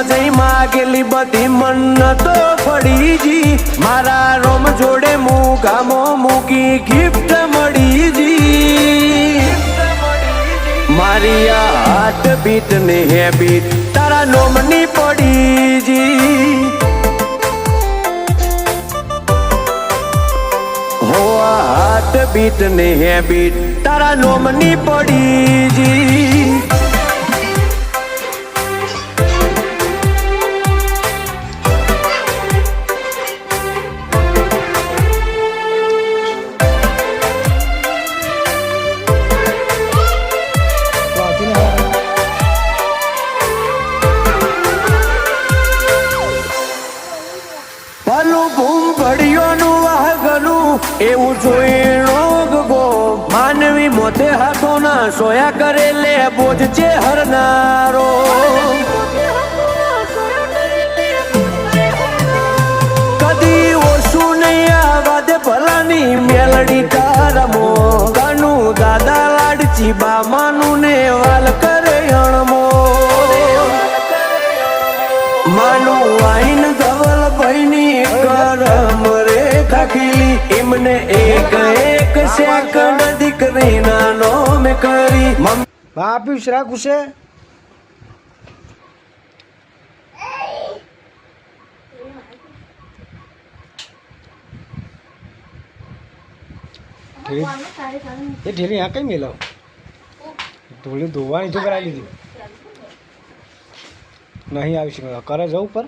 જઈ માગેલી બધી મન્નતો ફળી જી મારા રોમ જોડે મુગામો મૂકી ગિફ્ટ મળી જી મારી આ હાર્ટ બીટ ને હેબિટ તારા નોમની પડી જી હો આ હાર્ટ બીટ ને હેબિટ તારા નોમની પડી જી એવું જોઈ ગો માનવી મોતે હાથો ના સોયા કરે લે બોજ છે હરનારો કદી ઓછું નહીં આવા દે ભલાની મેલડી તારમો ગાનું દાદા લાડચી બામાનું ને વાલ કરે અણમો માનું આઈન ધવલ ભાઈની કરમ રે ખાખીલી એમને એક એક સેકન્ડ દીકરી નાનો મેં કરી આપ્યું શ્રા ગુસ્સે એ ઢેરી આ કઈ મેલાવ ધોળી ધોવાની જો કરાવી લીધી નહીં આવી શકે કરે જવું પર